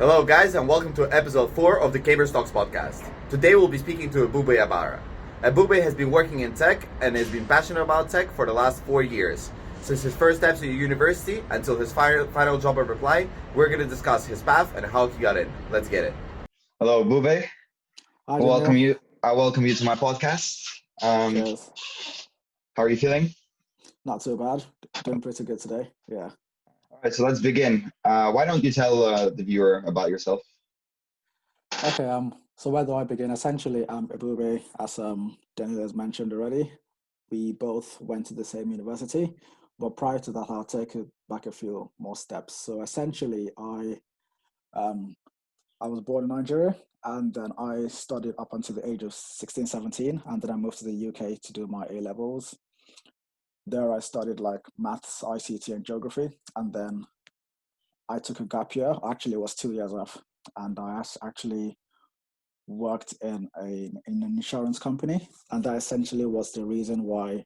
Hello, guys, and welcome to episode 4 of the CambridgeStocks podcast. Today, we'll be speaking to Ebube Abara. Ebube has been working in tech and has been passionate about tech for the last 4 years. Since his first steps at university until his final job of reply, we're going to discuss his path and how he got in. Let's get it. Hello, Ebube. Hi, Welcome Daniil. you. I welcome you to my podcast. Cheers. How are you feeling? Not too bad. Doing pretty good today. Yeah. All right, so let's begin. Why don't you tell the viewer about yourself? Okay. So where do I begin? Essentially, I'm Ebube, as Daniil has mentioned already. We both went to the same university, but prior to that, I'll take it back a few more steps. So essentially, I was born in Nigeria, and then I studied up until the age of 16, 17, and then I moved to the UK to do my A levels. There I studied like maths, ICT, and geography, and then I took a gap year. Actually, it was 2 years off, and I actually worked in an insurance company, and that essentially was the reason why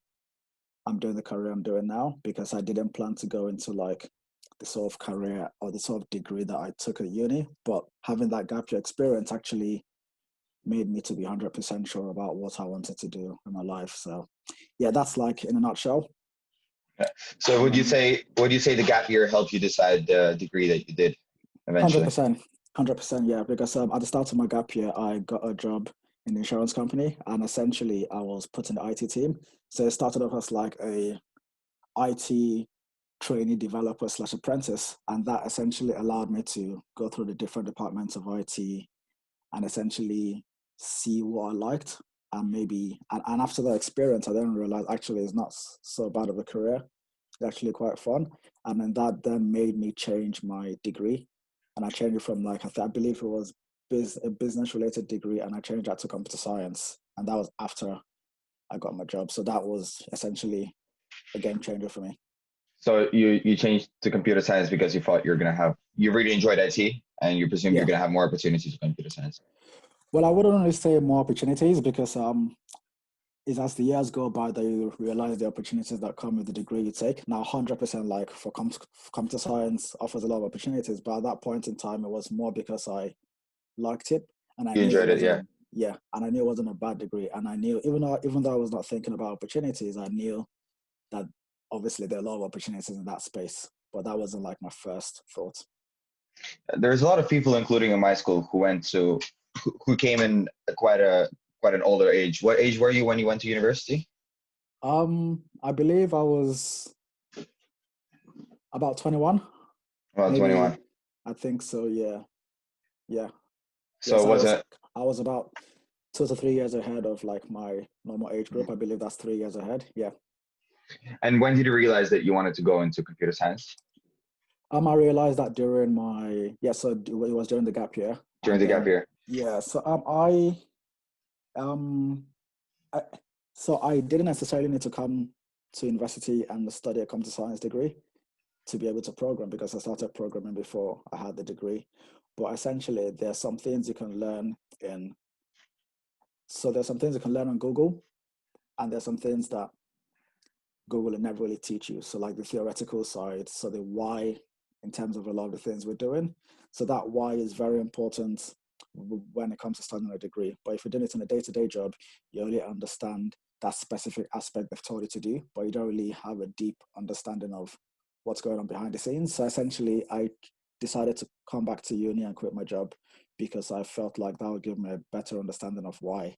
I'm doing the career I'm doing now, because I didn't plan to go into like the sort of career or the sort of degree that I took at uni, but having that gap year experience actually made me to be 100% sure about what I wanted to do in my life. So yeah, that's like in a nutshell. So would you say the gap year helped you decide the degree that you did eventually? 100%, yeah. Because at the start of my gap year, I got a job in the insurance company, and essentially I was put in the IT team. So it started off as like a IT trainee developer slash apprentice, and that essentially allowed me to go through the different departments of IT and essentially see what I liked. And maybe, and after that experience, I then realized actually it's not so bad of a career. It's actually quite fun. And then that then made me change my degree. And I changed it from like, I believe it was a business related degree, and I changed that to computer science. And that was after I got my job. So that was essentially a game changer for me. So you changed to computer science because you thought you really enjoyed IT and you presumed you're Yeah. gonna have more opportunities in computer science. Well, I wouldn't really say more opportunities, because is as the years go by that you realize the opportunities that come with the degree you take. Now, 100% like for computer science offers a lot of opportunities, but at that point in time, it was more because I liked it, and I You knew it enjoyed it, wasn't yeah. a yeah, and I knew it wasn't a bad degree, and I knew even though I was not thinking about opportunities, I knew that obviously there are a lot of opportunities in that space, but that wasn't like my first thought. There's a lot of people, including in my school, who came in at quite an older age. What age were you when you went to university? I believe I was about 21, About maybe. 21. I think so. Yeah, yeah. So Yes, it wasn't. I was about 2 to 3 years ahead of like my normal age group. I believe that's 3 years ahead. Yeah. And when did you realize that you wanted to go into computer science? I realized that during so it was during the gap year, During and the gap then year? yeah. So um I so I didn't necessarily need to come to university and study a computer science degree to be able to program, because I started programming before I had the degree. But essentially, there's some things you can learn in. So there's some things you can learn on Google, and there's some things that Google will never really teach you. So like the theoretical side, so the why in terms of a lot of the things we're doing. So that why is very important when it comes to studying a degree. But if you're doing it in a day-to-day job, you only understand that specific aspect they've told you to do, but you don't really have a deep understanding of what's going on behind the scenes. So essentially, I decided to come back to uni and quit my job, because I felt like that would give me a better understanding of why.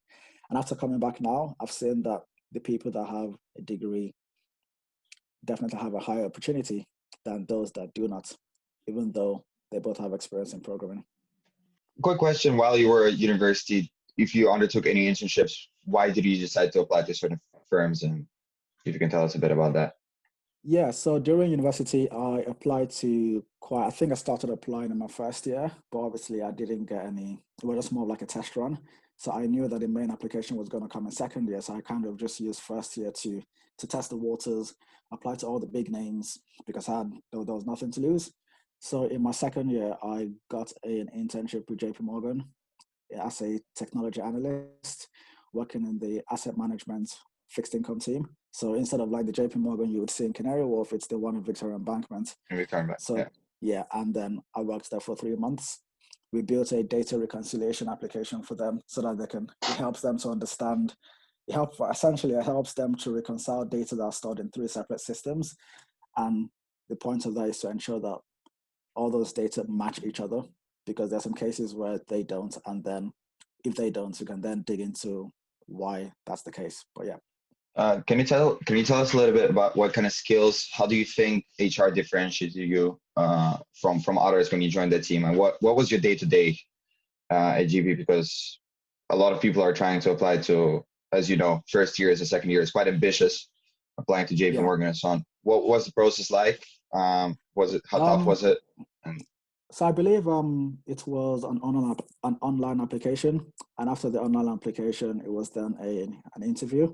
And after coming back now, I've seen that the people that have a degree definitely have a higher opportunity than those that do not, even though they both have experience in programming. Quick question: while you were at university, if you undertook any internships, why did you decide to apply to certain firms? And if you can tell us a bit about that. Yeah, so during university, I applied to I think I started applying in my first year, but obviously I didn't get any. It was just more of like a test run. So I knew that the main application was going to come in second year. So I kind of just used first year to test the waters, apply to all the big names, because there was nothing to lose. So in my second year, I got an internship with J.P.Morgan as a technology analyst, working in the asset management fixed income team. So instead of like the JP Morgan you would see in Canary Wharf, it's the one in Victoria Embankment. And return back. So Yeah. yeah, and then I worked there for 3 months. we built a data reconciliation application for them so that it helps them to understand, it helps them to reconcile data that are stored in 3 separate systems. And the point of that is to ensure that all those data match each other, because there's some cases where they don't. And then if they don't, you can then dig into why that's the case. But yeah. Can you tell us a little bit about what kind of skills? How do you think HR differentiates you from others when you joined the team, and what was your day to day at GP? Because a lot of people are trying to apply to, as you know, first year as a second year is quite ambitious, applying to J.P.Morgan and so on. What was the process like? How tough was it? And so I believe it was an online application, and after the online application, it was then an interview.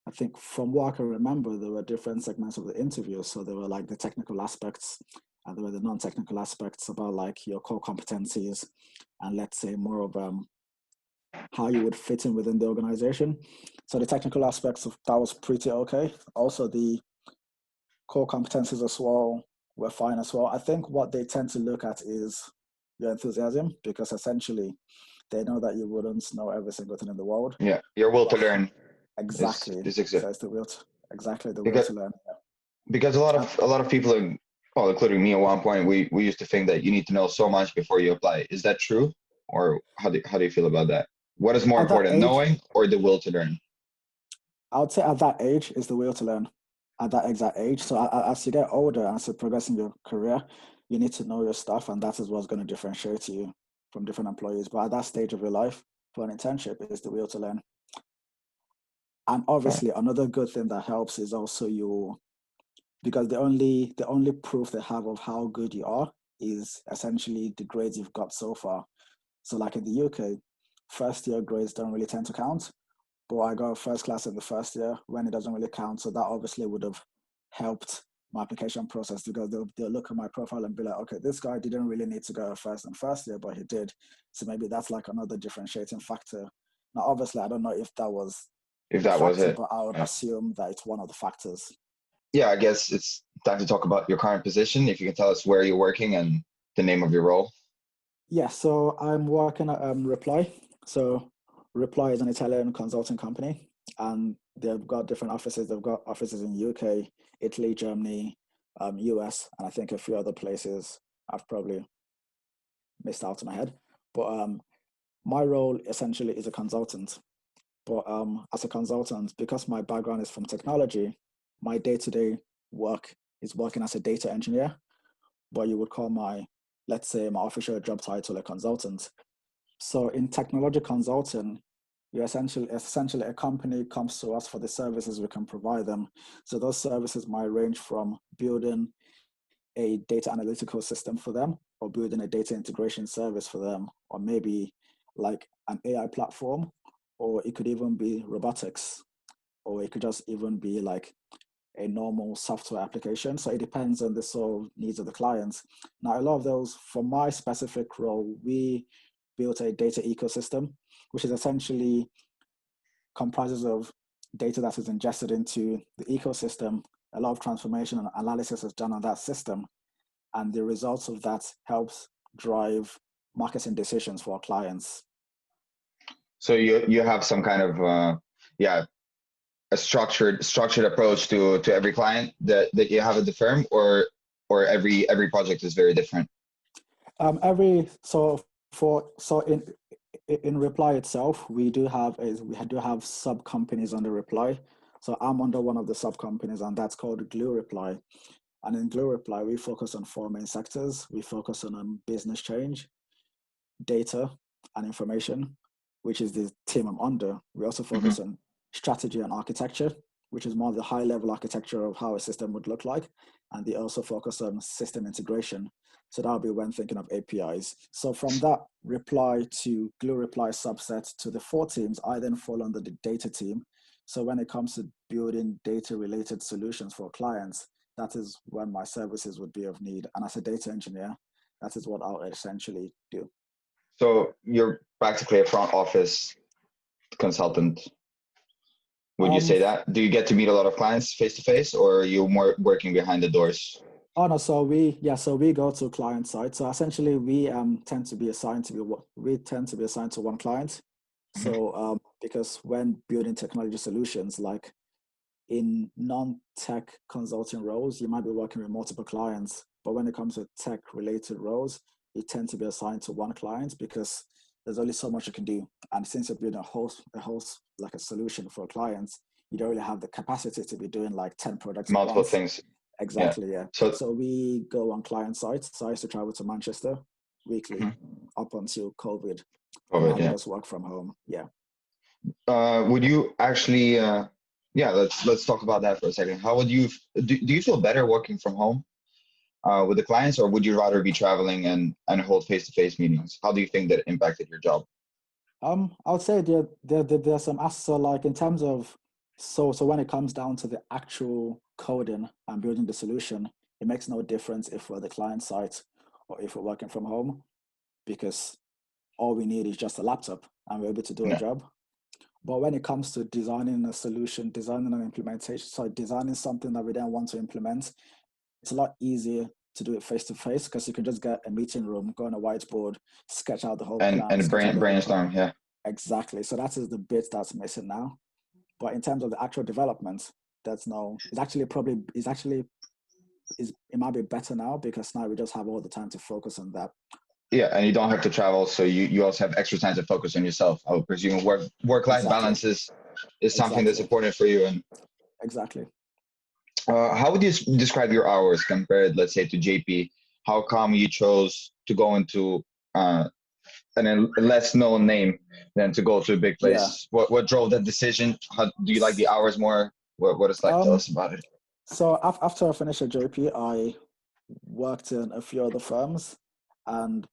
I think from what I can remember, there were different segments of the interview. So there were like the technical aspects, and there were the non-technical aspects about like your core competencies, and let's say more of how you would fit in within the organization. So the technical aspects of that was pretty okay. Also the core competencies as well were fine as well. I think what they tend to look at is your enthusiasm, because essentially they know that you wouldn't know every single thing in the world. yeah, your will to learn. Exactly. Is So it's the will to, exactly the will because to learn. Yeah. because a lot of people, well, including me at one point, we used to think that you need to know so much before you apply. Is that true, or how do you feel about that? What is more At that important, age, knowing or the will to learn? I would say at that age is the will to learn. At that exact age. So as you get older, as you progress in your career, you need to know your stuff, and that is what's going to differentiate you from different employees. But at that stage of your life, for an internship, is the will to learn. And obviously, another good thing that helps is also because the only proof they have of how good you are is essentially the grades you've got so far. So like in the UK, first year grades don't really tend to count, but I got first class in the first year when it doesn't really count. So that obviously would have helped my application process, because they'll look at my profile and be like, okay, this guy didn't really need to go first in first year, but he did. So maybe that's like another differentiating factor. Now, obviously, I don't know if that was the Was factor, it. but I would Yeah. assume that it's one of the factors. Yeah, I guess it's time to talk about your current position. If you can tell us where you're working and the name of your role. Yeah, so I'm working at Reply. So Reply is an Italian consulting company, and they've got different offices. They've got offices in UK, Italy, Germany, US, and I think a few other places I've probably missed out of my head. But my role essentially is a consultant. But as a consultant, because my background is from technology, my day-to-day work is working as a data engineer, but you would call let's say my official job title a consultant. So in technology consulting, you're essentially a company comes to us for the services we can provide them. So those services might range from building a data analytical system for them, or building a data integration service for them, or maybe like an AI platform, or it could even be robotics, or it could just even be like a normal software application. So it depends on the sort of needs of the clients. Now, a lot of those, for my specific role, we built a data ecosystem, which is essentially comprises of data that is ingested into the ecosystem. A lot of transformation and analysis is done on that system, and the results of that helps drive marketing decisions for our clients. So you have some kind of a structured approach to every client that you have at the firm, or every project is very different. In Reply itself, we do have sub companies under Reply. So I'm under one of the sub companies, and that's called Glue Reply. And in Glue Reply, we focus on 4 main sectors. We focus on business change, data, and information, which is the team I'm under. We also focus on strategy and architecture, which is more the high level architecture of how a system would look like. And they also focus on system integration. So that'll be when thinking of APIs. So from that Reply to Glue Reply subset to the 4 teams, I then fall under the data team. So when it comes to building data related solutions for clients, that is when my services would be of need. And as a data engineer, that is what I'll essentially do. So you're practically a front office consultant. Would you say that? Do you get to meet a lot of clients face to face, or are you more working behind the doors? Oh no, so we go to client side. So essentially, we tend to be assigned to one client. Mhm. So because when building technology solutions, like in non-tech consulting roles, you might be working with multiple clients, but when it comes to tech-related roles, you tend to be assigned to one client because there's only so much you can do. And since you're building a host like a solution for clients, you don't really have the capacity to be doing like 10 products at Multiple once. things. Yeah. Exactly, yeah. So, So we go on client sites. So I used to travel to Manchester weekly mhm. up until COVID, and now COVID, we yeah. just work from home. Yeah. Would you actually, yeah, let's talk about that for a second. How would you, do you feel better working from home with the clients, or would you rather be traveling and hold face-to-face meetings? How do you think that impacted your job? I would say there's some so like in terms of so when it comes down to the actual coding and building the solution, it makes no difference if we're the client site or if we're working from home because all we need is just a laptop and we're able to do a No. job. But when it comes to designing a solution, designing an implementation, so designing something that we then want to implement, it's a lot easier to do it face to face because you can just get a meeting room, go on a whiteboard, sketch out the whole plan, And sketch out the whole code. brainstorm, yeah. Exactly. So that is the bit that's missing now. But in terms of the actual development, it's actually it might be better now because now we just have all the time to focus on that. Yeah, and you don't have to travel, so you also have extra time to focus on yourself. I would presume work-life Exactly. balance is something that's Exactly. important for you. And Exactly. how would you describe your hours compared, let's say, to JP? How come you chose to go into a less known name than to go to a big Yeah. place? What drove that decision? How do you like the hours more? What it's like? Tell Um us about it. so after I finished at JP, I worked in a few other firms, and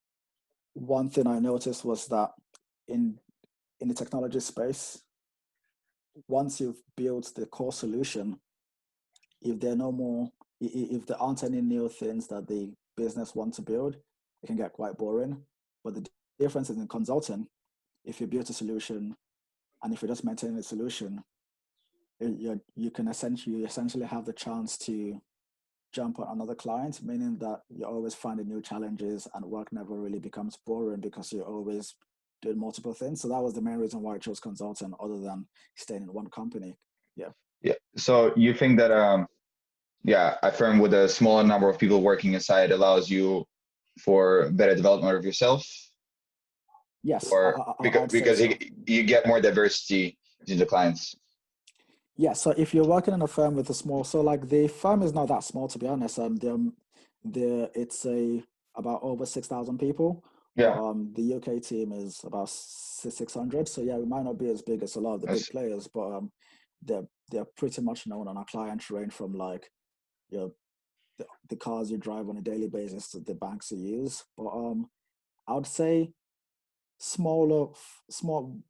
one thing I noticed was that in in the technology space, once you've built the core solution, if there are no more, if there aren't any new things that the business want to build, it can get quite boring. But the difference is in consulting, if you build a solution and if you just maintain the solution, you essentially have the chance to jump on another client, meaning that you're always finding new challenges and work never really becomes boring because you're always doing multiple things. So that was the main reason why I chose consulting other than staying in one company. Yeah. Yeah. So you think that yeah, a firm with a smaller number of people working inside allows you for better development of yourself, Yes, or I would say so. you get more diversity in the clients? Yeah, so if you're working in a firm with a small, so like the firm is not that small to be honest. It's a about over 6,000 people, but Yeah. the UK team is about 600. So yeah, we might not be as big as a lot of the big That's, players, but they're pretty much known, and our clients range from like you know the cars you drive on a daily basis to the banks you use. But I would say small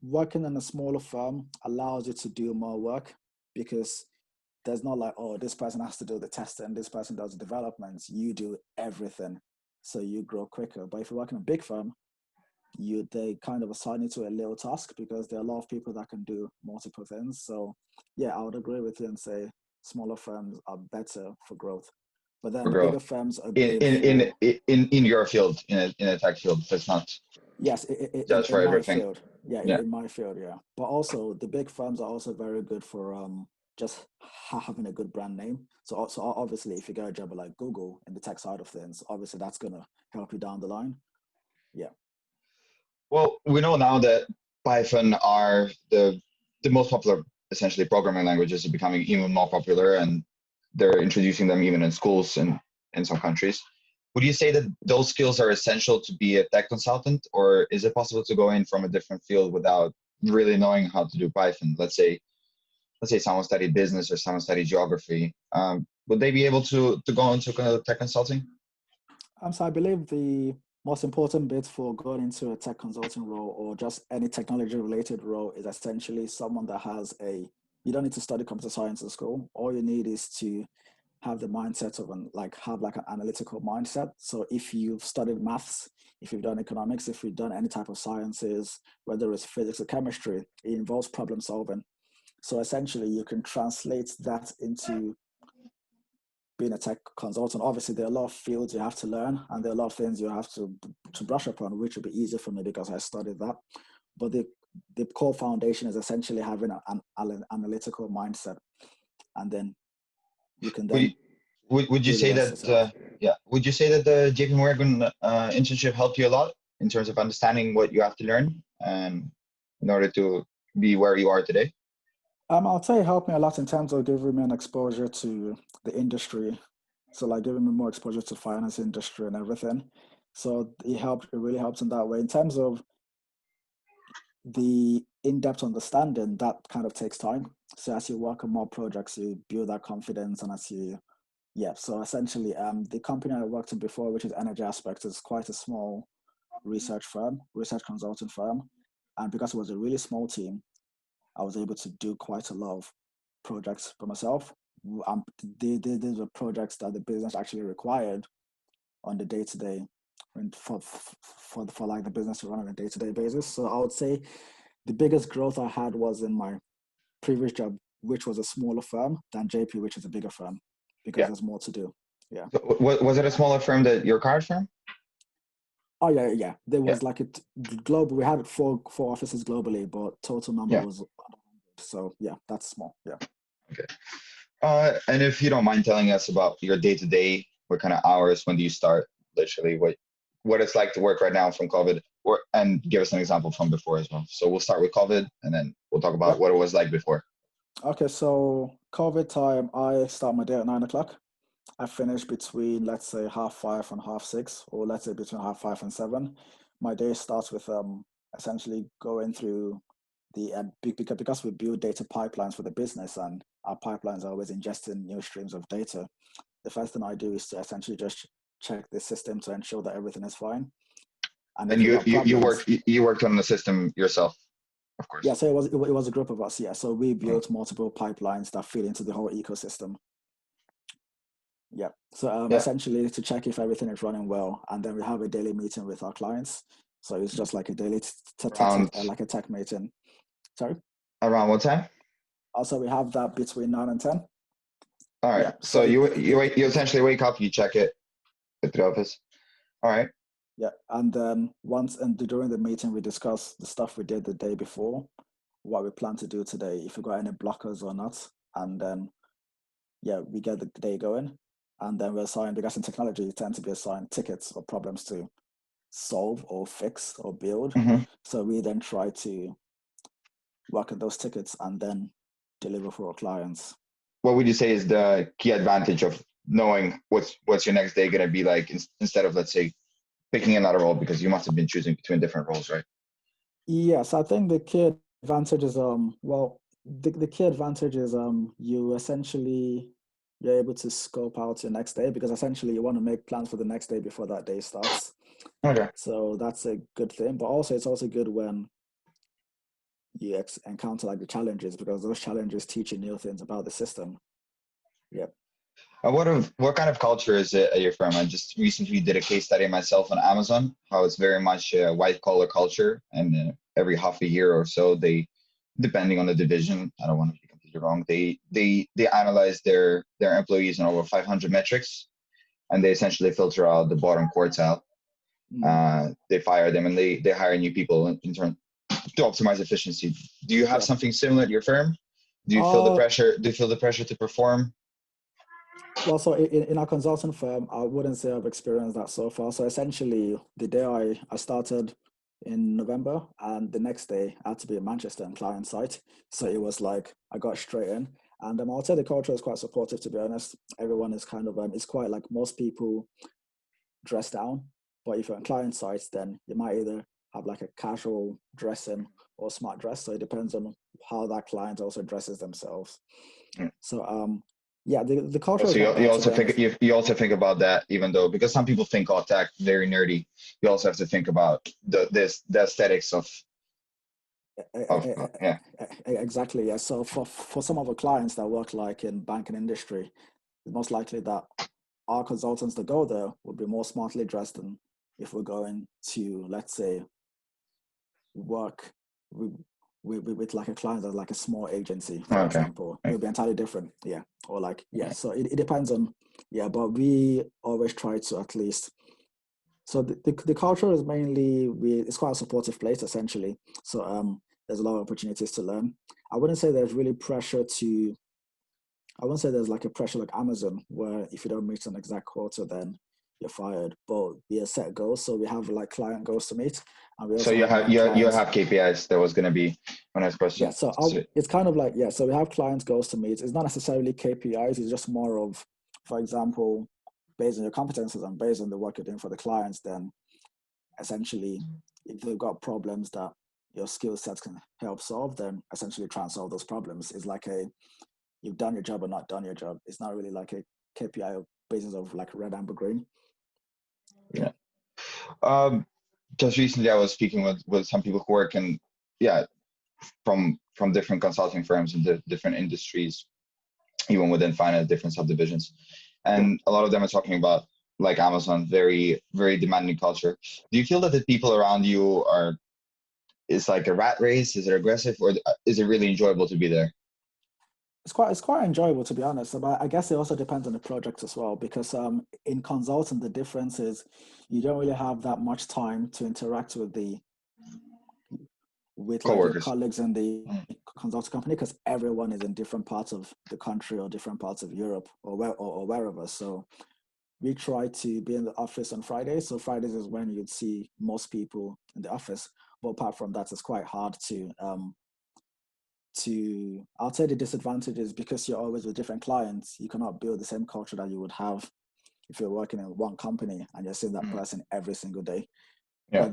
working in a smaller firm allows you to do more work because there's not like, oh, this person has to do the testing, this person does the development, you do everything, so you grow quicker. But if you work in a big firm, they kind of assign you to a little task because there are a lot of people that can do multiple things. So yeah, I would agree with you and say smaller firms are better for growth, but then for the growth bigger firms are in good for. your field, in a tech field. That's not Yes, just for in my everything. field. Yeah, Yeah. in my field, yeah. But also the big firms are also very good for just having a good brand name. So obviously, if you get a job at like Google in the tech side of things, obviously that's gonna help you down the line. Yeah. Well, we know now that Python are the most popular, essentially, programming languages are becoming even more popular, and they're introducing them even in schools in some countries. Would you say that those skills are essential to be a tech consultant, or is it possible to go in from a different field without really knowing how to do Python? Let's say someone studied business or someone studied geography. Would they be able to go into kind of tech consulting? So I believe the most important bit for going into a tech consulting role or just any technology related role is essentially someone that has you don't need to study computer science in school. All you need is to have the mindset of have like an analytical mindset. So if you've studied maths, if you've done economics, if you've done any type of sciences, whether it's physics or chemistry, it involves problem solving. So essentially you can translate that into being a tech consultant, obviously there are a lot of fields you have to learn, and there are a lot of things you have to brush upon, which would be easier for me because I studied that. But the core foundation is essentially having an analytical mindset, and then you can Would you, then would you do the say rest that yourself. would you say that the JP Morgan internship helped you a lot in terms of understanding what you have to learn and in order to be where you are today? I'll say it helped me a lot in terms of giving me an exposure to the industry. So like giving me more exposure to finance industry and everything. So it really helps in that way. In terms of the in-depth understanding, that kind of takes time. So as you work on more projects, you build that confidence, and so essentially the company I worked in before, which is Energy Aspects, is quite a small research consulting firm. And because it was a really small team, I was able to do quite a lot of projects for myself. These were projects that the business actually required on the day-to-day, and for like the business to run on a day-to-day basis. So I would say the biggest growth I had was in my previous job, which was a smaller firm, than JP, which is a bigger firm, because Yeah. there's more to do. Yeah. So was it a smaller firm that your card firm? Oh yeah. There Yeah. was like a global. We had four offices globally, but total number Yeah. was. So yeah, that's small. Yeah. Okay. And if you don't mind telling us about your day to day, what kind of hours, when do you start, literally, what it's like to work right now from COVID, and give us an example from before as well. So we'll start with COVID, and then we'll talk about Yep. what it was like before. Okay, so COVID time, I start my day at 9 o'clock. I finish between, let's say, 5:30 and 6:30, or let's say between 5:30 and 7. My day starts with essentially going through the because we build data pipelines for the business, and our pipelines are always ingesting new streams of data. The first thing I do is to essentially just check the system to ensure that everything is fine. And And if we got problems, you worked on the system yourself, of course. yeah, so it was a group of us, yeah. So we built multiple pipelines that feed into the whole ecosystem. Yeah. So Yeah. essentially to check if everything is running well, and then we have a daily meeting with our clients. So it's just like a daily Around like a tech meeting. Sorry. around what time? Also, we have that between 9 and 10. All right. Yeah. So So you essentially wake up, you check it at the office. All right. yeah, and then during the meeting we discuss the stuff we did the day before, what we plan to do today, if we got any blockers or not, and then yeah, we get the day going, and then we're assigned, because in technology you tend to be assigned tickets or problems to solve or fix or build. Mm-hmm. So we then try to work on those tickets and then deliver for our clients. What would you say is the key advantage of knowing what's your next day going to be like, instead of, let's say, picking another role, because you must have been choosing between different roles, right? Yes, I think the key advantage is the key advantage is you're able to scope out your next day, because essentially you want to make plans for the next day before that day starts. Okay. So that's a good thing. But also it's also good when you encounter like the challenges, because those challenges teach you new things about the system. Yep. What kind of culture is it at your firm? I just recently did a case study myself on Amazon, how it's very much a white collar culture, and every half a year or so, they, depending on the division, I don't want to be completely wrong, they analyze their employees on over 500 metrics, and they essentially filter out the bottom quartile. They fire them, and they hire new people in turn to optimize efficiency. Do you have something similar at your firm? Do you feel the pressure? Do you feel the pressure to perform? Well, so in our consulting firm, I wouldn't say I've experienced that so far. So essentially, the day I started in November, and the next day I had to be in Manchester and client site. So it was like I got straight in, and I'll say the culture is quite supportive. To be honest, everyone is kind of it's quite like most people dress down, but if you're on client sites, then you might either have like a casual dressing or smart dress. So it depends on how that client also dresses themselves. So yeah, the culture is So not you bad, to also be honest. think you also think about that, even though, because some people think, oh, tech very nerdy. You also have to think about the aesthetics of yeah. Exactly, yeah. So for some of our clients that work like in banking industry, it's most likely that our consultants that go there would be more smartly dressed than if we're going to, let's say, work with like a client that's like a small agency, for Okay. example, it'll be entirely different. Yeah. Or like, yeah. So it depends on, yeah, but we always try to at least, so the culture is mainly, it's quite a supportive place essentially. So there's a lot of opportunities to learn. I wouldn't say there's really pressure to, I wouldn't say there's like a pressure like Amazon where if you don't meet an exact quota, then you're fired. But we have set goals, so we have like client goals to meet, and we So also have like you clients. have KPIs. That was going to be my next Yeah, question. so it's kind of like, yeah, so we have clients goals to meet. It's not necessarily KPIs. It's just more of, for example, based on your competences and based on the work you're doing for the clients, then essentially, if they've got problems that your skill sets can help solve, then essentially try and solve those problems. It's like you've done your job or not done your job. It's not really like a KPI basis of like red, amber, green. Yeah. Just recently, I was speaking with some people who work in, yeah, from different consulting firms in the different industries, even within finance, different subdivisions, and a lot of them are talking about like Amazon, very very demanding culture. Do you feel that the people around you are, is like a rat race? Is it aggressive, or is it really enjoyable to be there? It's quite enjoyable, to be honest. But I guess it also depends on the project as well, because in consulting the difference is you don't really have that much time to interact with like your Coworkers. colleagues in the consulting company, because everyone is in different parts of the country or different parts of Europe or wherever. So we try to be in the office on Fridays. So Fridays is when you'd see most people in the office. But apart from that, it's quite hard to I'll say the disadvantage is because you're always with different clients, you cannot build the same culture that you would have if you're working in one company and you're seeing that person every single day. Yeah.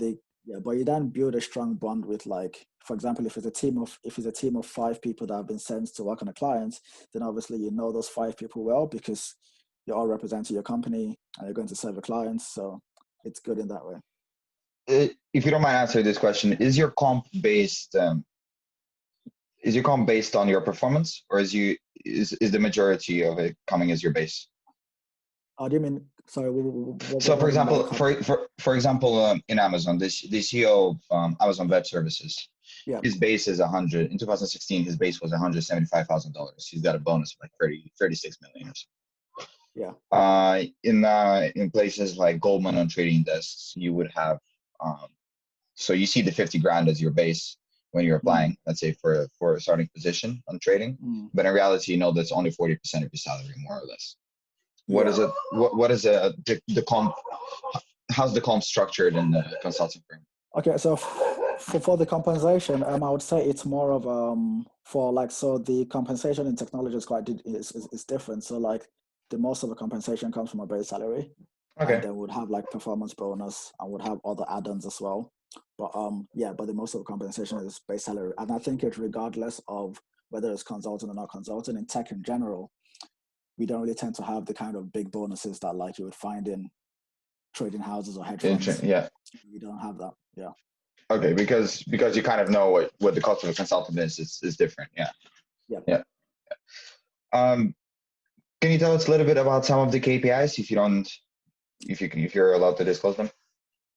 But you then build a strong bond with, like, for example, if it's a team of 5 people that have been sent to work on a client, then obviously you know those 5 people well because you're all representing your company and you're going to serve your clients. So it's good in that way. If you don't mind answering this question, is your comp based? Is your comp based on your performance, or is the majority of it coming as your base? Oh, do you mean, sorry, So, for what do you mean by the example, comp? for example, in Amazon, the CEO of Amazon Web Services, Yeah, his base is 100. In 2016, his base was $175,000. He's got a bonus of like 36 million or so. yeah, In places like Goldman on trading desks, you would have so you see the 50 grand as your base when you're applying, let's say for a starting position on trading, but in reality, you know that's only 40% of your salary, more or less. What is it? What is the comp? How's the comp structured in the consulting firm? Okay, so for the compensation, I would say it's more of for like, so the compensation in technology is is different. So like the most of the compensation comes from a base salary, Okay. and then would have like performance bonus and would have other add-ons as well. But but the most of the compensation is base salary, and I think it's regardless of whether it's consulting or not consulting. In tech in general, we don't really tend to have the kind of big bonuses that like you would find in trading houses or hedge funds. Yeah. We don't have that. Yeah. Okay, because you kind of know what the cost of a consultant is different. Yeah. Yeah. Yeah. Can you tell us a little bit about some of the KPIs if you're allowed to disclose them?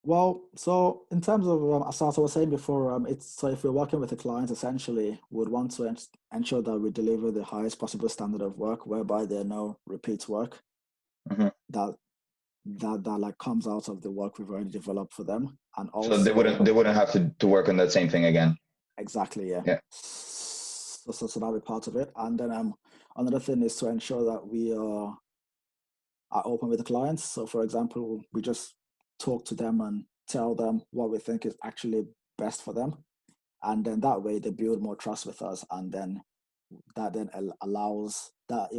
Well, so in terms of, as I was saying before, it's so if we're working with a client, essentially, we'd want to ensure that we deliver the highest possible standard of work, whereby there are no repeat work that like comes out of the work we've already developed for them, and also So they wouldn't have to work on that same thing again. Exactly, yeah. Yeah. So that'll be part of it, and then another thing is to ensure that we are open with the clients. So, for example, we just talk to them and tell them what we think is actually best for them, and then that way they build more trust with us, and then that then allows that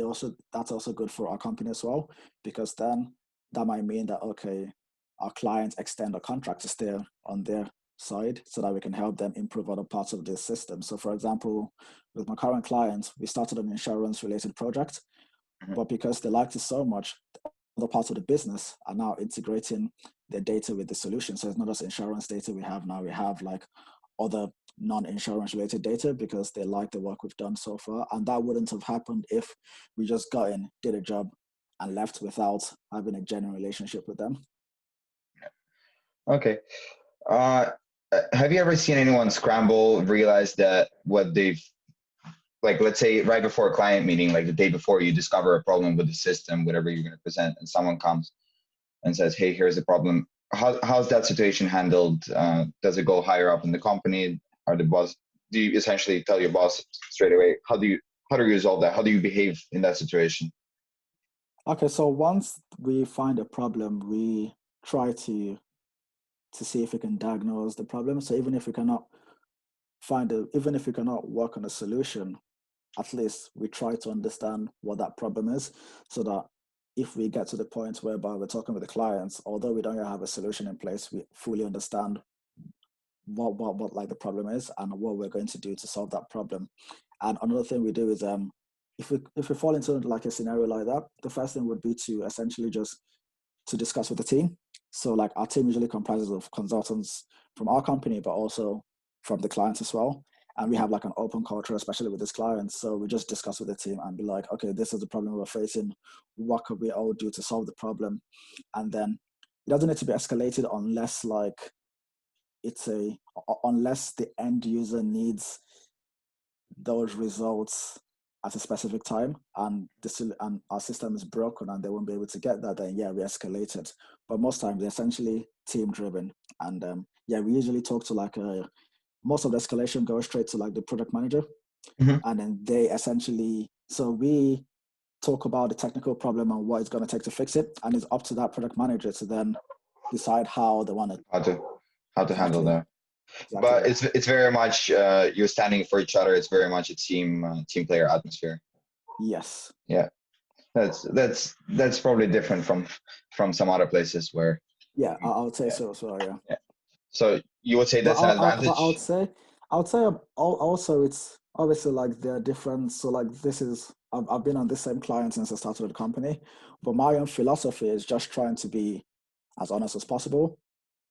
that's also good for our company as well, because then that might mean that, okay, our clients extend our contract to stay on their side so that we can help them improve other parts of the system. So, for example, with my current clients, we started an insurance related project, but because they liked it so much, other parts of the business are now integrating their data with the solution. So it's not just insurance data we have now, we have like other non-insurance related data because they like the work we've done so far. And that wouldn't have happened if we just got in, did a job, and left without having a genuine relationship with them. Okay. have you ever seen anyone scramble, realize that what they've, like, let's say right before a client meeting, like the day before, you discover a problem with the system, whatever you're going to present, and someone comes and says, hey, here's the problem. How's that situation handled? Does it go higher up in the company? Or the boss, do you essentially tell your boss straight away? How do you resolve that? How do you behave in that situation? Okay, so once we find a problem, we try to see if we can diagnose the problem. So even if we cannot even if we cannot work on a solution, at least we try to understand what that problem is, so that if we get to the point whereby we're talking with the clients, although we don't yet have a solution in place, we fully understand what like the problem is and what we're going to do to solve that problem. And another thing we do is if we fall into like a scenario like that, the first thing would be to essentially just to discuss with the team. So like our team usually comprises of consultants from our company, but also from the clients as well. And we have like an open culture, especially with these clients. So we just discuss with the team and be like, okay, this is the problem we're facing. What could we all do to solve the problem? And then it doesn't need to be escalated unless like unless the end user needs those results at a specific time and our system is broken and they won't be able to get that, then yeah, we escalate it. But most times they're essentially team driven. And yeah, we usually talk to like most of the escalation goes straight to like the product manager. Mm-hmm. And then they essentially, so we talk about the technical problem and what it's going to take to fix it. And it's up to that product manager to then decide how they want to handle that. Exactly. But it's very much you're standing for each other. It's very much a team player atmosphere. Yes. Yeah, that's probably different from some other places where. Yeah, I would say so. So yeah. Yeah. So you would say that's an advantage. But I would say also it's obviously like they're different. So like I've been on this same client since I started the company, but my own philosophy is just trying to be as honest as possible.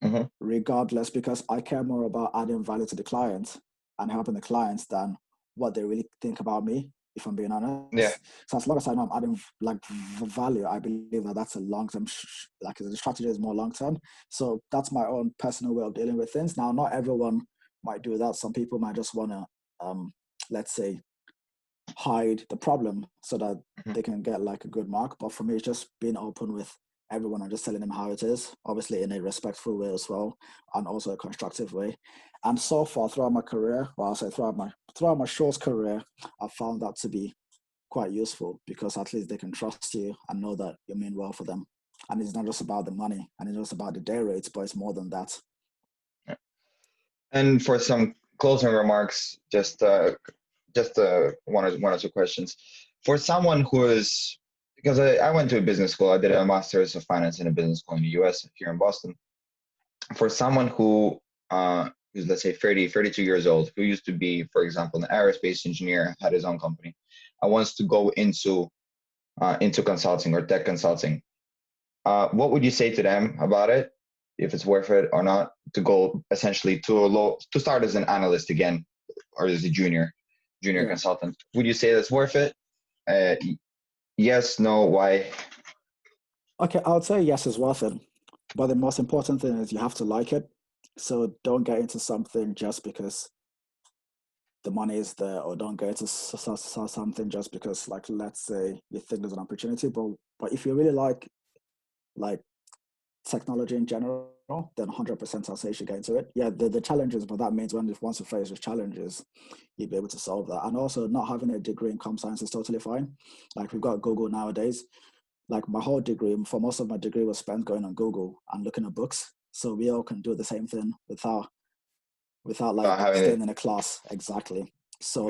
Mm-hmm. Regardless, because I care more about adding value to the client and helping the clients than what they really think about me, if I'm being honest. Yeah. So as long as I know I'm adding like value, I believe that that's a long-term, like the strategy is more long-term. So that's my own personal way of dealing with things. Now, not everyone might do that. Some people might just want to, let's say, hide the problem so that they can get like a good mark. But for me, it's just being open with everyone and just telling them how it is, obviously in a respectful way as well, and also a constructive way. And so far throughout my career, well, I'll say throughout my short career, I've found that to be quite useful because at least they can trust you and know that you mean well for them. And it's not just about the money and it's just about the day rates, but it's more than that. And for some closing remarks, just one or two questions. For someone who is, because I went to a business school, I did a master's of finance in a business school in the US here in Boston. For someone who is, let's say, 32 years old, who used to be, for example, an aerospace engineer, had his own company, and wants to go into consulting or tech consulting, what would you say to them about it, if it's worth it or not, to go essentially to start as an analyst again, or as a junior consultant? Would you say that's worth it? Yes, no, why? Okay, I would say yes, it's worth it. But the most important thing is you have to like it. So don't get into something just because the money is there, or don't get into something just because, like, let's say you think there's an opportunity. But if you really like technology in general, then 100% I'll say you should get into it. Yeah, the challenges, but that means once you face those challenges, you'll be able to solve that. And also, not having a degree in comp science is totally fine. Like, we've got Google nowadays. Like, my whole degree, for most of my degree, was spent going on Google and looking at books. So we all can do the same thing without like staying in a class. Exactly. So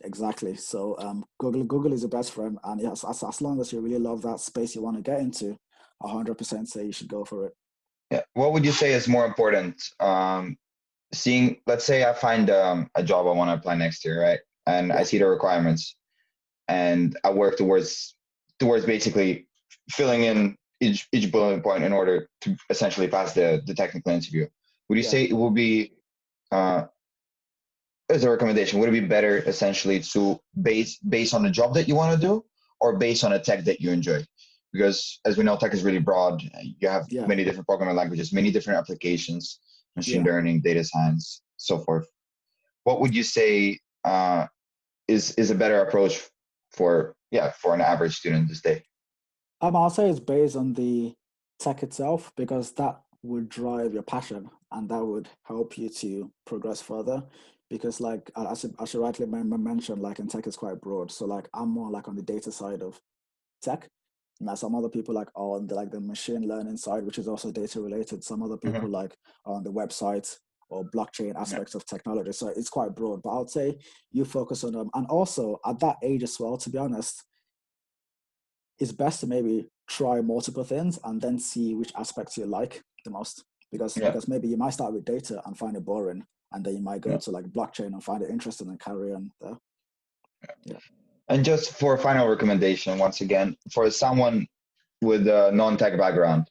exactly. So Google is your best friend, and yes, as long as you really love that space you want to get into, 100% say you should go for it. Yeah. What would you say is more important? Let's say I find a job I want to apply next year, right? And I see the requirements, and I work towards basically filling in each bullet point in order to essentially pass the technical interview. Would you say it will be, as a recommendation, would it be better essentially to base on the job that you want to do, or based on a tech that you enjoy? Because as we know, tech is really broad. You have many different programming languages, many different applications. machine learning, data science, so forth. What would you say is a better approach for an average student this day? I'll say it's based on the tech itself, because that would drive your passion and that would help you to progress further. Because like I should rightly mention, like in tech is quite broad. So like I'm more like on the data side of tech. Now some other people like are on the machine learning side, which is also data related. Some other people like are on the website or blockchain aspects of technology. So it's quite broad. But I would say you focus on them. And also at that age as well, to be honest, it's best to maybe try multiple things and then see which aspects you like the most. Because maybe you might start with data and find it boring, and then you might go to like blockchain and find it interesting and carry on there. Yeah. And just for a final recommendation, once again, for someone with a non-tech background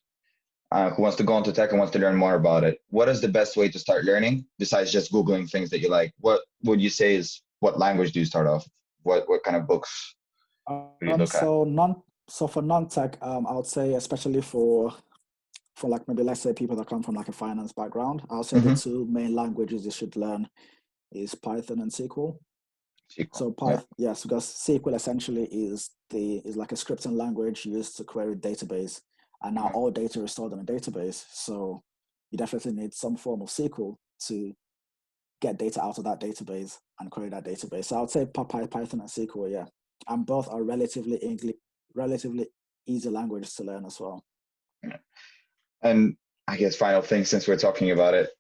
who wants to go into tech and wants to learn more about it, what is the best way to start learning besides just Googling things that you like? What would you say is, what language do you start off? What kind of books do you look at? So for non-tech, I would say, especially for like maybe let's say people that come from like a finance background, I'll say the two main languages you should learn is Python and SQL. So Python, yes, because SQL essentially is like a scripting language used to query database, and now all data is stored in a database. So you definitely need some form of SQL to get data out of that database and query that database. So I would say Python and SQL, and both are relatively easy languages to learn as well. And I guess final thing, since we're talking about it,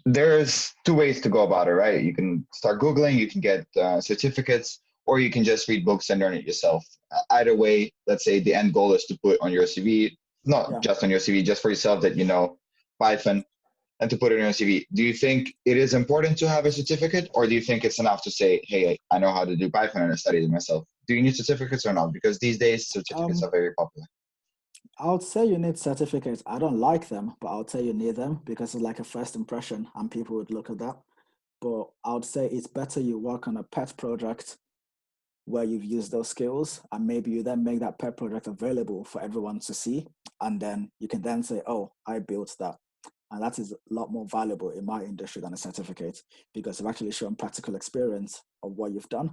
there's two ways to go about it, right? You can start Googling, you can get certificates, or you can just read books and learn it yourself. Either way, let's say the end goal is to put on your CV, not just on your CV, just for yourself that you know Python, and to put it on your CV. Do you think it is important to have a certificate, or do you think it's enough to say, hey, I know how to do Python and I studied it myself? Do you need certificates or not? Because these days certificates are very popular. I would say you need certificates. I don't like them, but I would say you need them because it's like a first impression and people would look at that. But I would say it's better you work on a pet project where you've used those skills, and maybe you then make that pet project available for everyone to see. And then you can then say, oh, I built that. And that is a lot more valuable in my industry than a certificate, because you've actually shown practical experience of what you've done.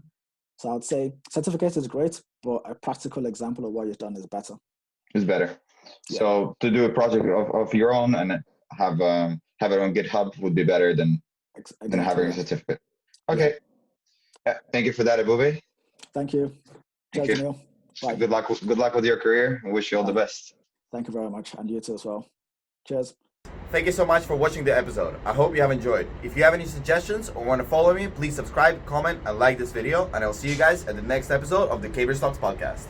So I would say certificate is great, but a practical example of what you've done is better. Is better. Yeah. So to do a project of your own and have it on GitHub would be better than having a certificate. Okay. Yeah. Thank you for that, Ebube. Thank you. Thank you. Bye. Good luck with your career. I wish you all the best. Thank you very much, and you too as well. Cheers. Thank you so much for watching the episode. I hope you have enjoyed. If you have any suggestions or want to follow me, please subscribe, comment, and like this video, and I'll see you guys at the next episode of the CambridgeStocks podcast.